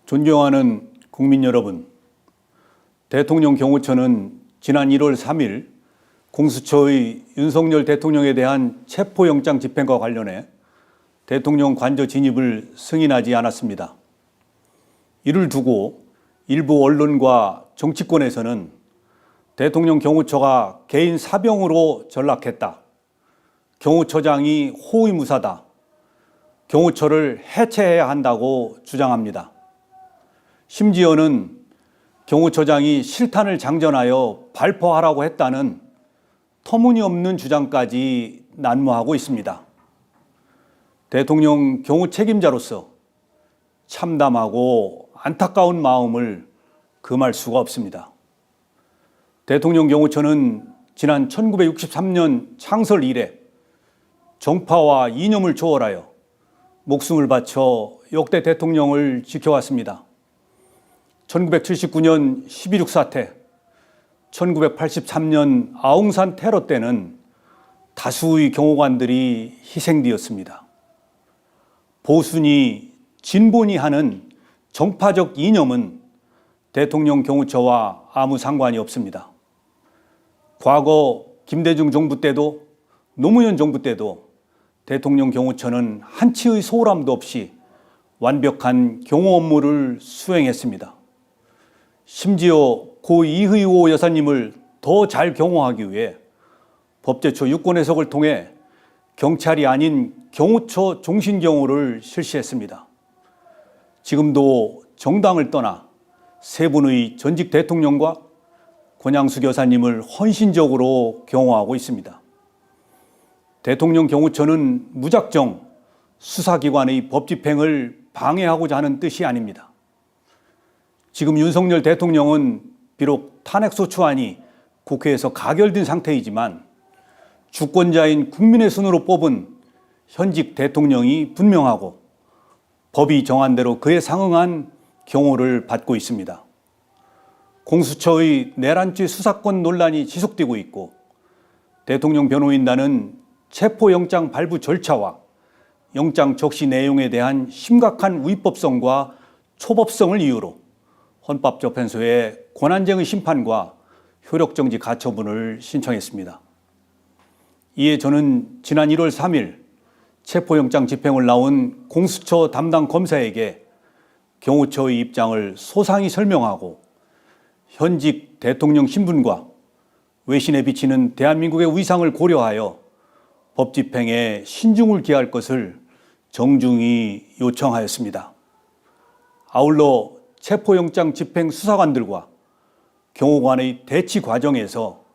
존경하는 국민 여러분, 대통령 경호처는 지난 1월 3일 공수처의 윤석열 대통령에 대한 체포영장 집행과 관련해 대통령 관저 진입을 승인하지 않았습니다. 이를 두고 일부 언론과 정치권에서는 대통령 경호처가 개인 사병으로 전락했다, 경호처장이 호위무사다, 경호처를 해체해야 한다고 주장합니다. 심지어는 경호처장이 실탄을 장전하여 발포하라고 했다는 터무니없는 주장까지 난무하고 있습니다. 대통령 경호 책임자로서 참담하고 안타까운 마음을 금할 수가 없습니다. 대통령 경호처는 지난 1963년 창설 이래 정파와 이념을 초월하여 목숨을 바쳐 역대 대통령을 지켜왔습니다. 1979년 12.6 사태, 1983년 아웅산 테러 때는 다수의 경호관들이 희생되었습니다. 보수니 진보니 하는 정파적 이념은 대통령 경호처와 아무 상관이 없습니다. 과거 김대중 정부 때도 노무현 정부 때도 대통령 경호처는 한치의 소홀함도 없이 완벽한 경호 업무를 수행했습니다. 심지어 고 이의호 여사님을 더 잘 경호하기 위해 법제처 유권 해석을 통해 경찰이 아닌 경호처 종신경호를 실시했습니다. 지금도 정당을 떠나 세 분의 전직 대통령과 권양숙 여사님을 헌신적으로 경호하고 있습니다. 대통령 경호처는 무작정 수사기관의 법 집행을 방해하고자 하는 뜻이 아닙니다. 지금 윤석열 대통령은 비록 탄핵소추안이 국회에서 가결된 상태이지만 주권자인 국민의 손으로 뽑은 현직 대통령이 분명하고 법이 정한 대로 그에 상응한 경호를 받고 있습니다. 공수처의 내란죄 수사권 논란이 지속되고 있고 대통령 변호인단은 체포영장 발부 절차와 영장 적시 내용에 대한 심각한 위법성과 초법성을 이유로 헌법재판소에 권한쟁의 심판과 효력정지 가처분을 신청했습니다. 이에 저는 지난 1월 3일 체포영장 집행을 나온 공수처 담당 검사에게 경호처의 입장을 소상히 설명하고 현직 대통령 신분과 외신에 비치는 대한민국의 위상을 고려하여 법 집행에 신중을 기할 것을 정중히 요청하였습니다. 아울러 체포영장 집행 수사관들과 경호관의 대치 과정에서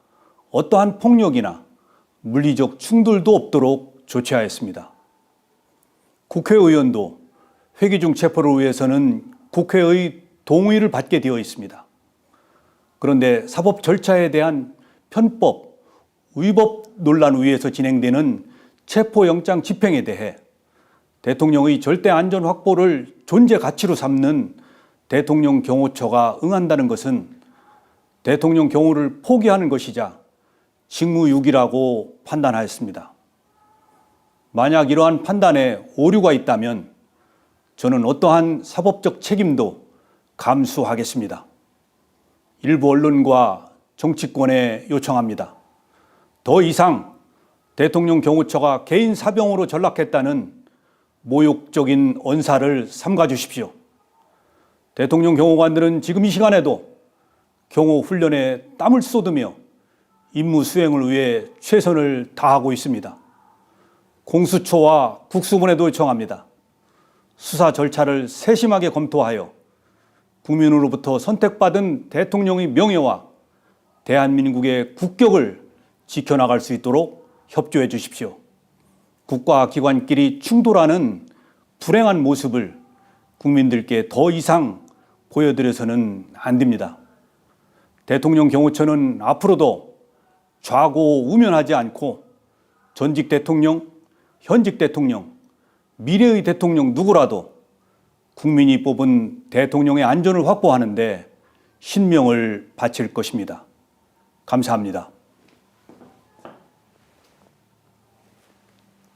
어떠한 폭력이나 물리적 충돌도 없도록 조치하였습니다. 국회의원도 회기 중 체포를 위해서는 국회의 동의를 받게 되어 있습니다. 그런데 사법 절차에 대한 편법, 위법 논란 위에서 진행되는 체포영장 집행에 대해 대통령의 절대 안전 확보를 존재 가치로 삼는 대통령 경호처가 응한다는 것은 대통령 경호를 포기하는 것이자 직무유기라고 판단하였습니다. 만약 이러한 판단에 오류가 있다면 저는 어떠한 사법적 책임도 감수하겠습니다. 일부 언론과 정치권에 요청합니다. 더 이상 대통령 경호처가 개인 사병으로 전락했다는 모욕적인 언사를 삼가 주십시오. 대통령 경호관들은 지금 이 시간에도 경호 훈련에 땀을 쏟으며 임무 수행을 위해 최선을 다하고 있습니다. 공수처와 국수본에도 요청합니다. 수사 절차를 세심하게 검토하여 국민으로부터 선택받은 대통령의 명예와 대한민국의 국격을 지켜나갈 수 있도록 협조해 주십시오. 국가 기관끼리 충돌하는 불행한 모습을 국민들께 더 이상 보여드려서는 안 됩니다. 대통령 경호처는 앞으로도 좌고우면하지 않고 전직 대통령, 현직 대통령, 미래의 대통령 누구라도 국민이 뽑은 대통령의 안전을 확보하는 데 신명을 바칠 것입니다. 감사합니다.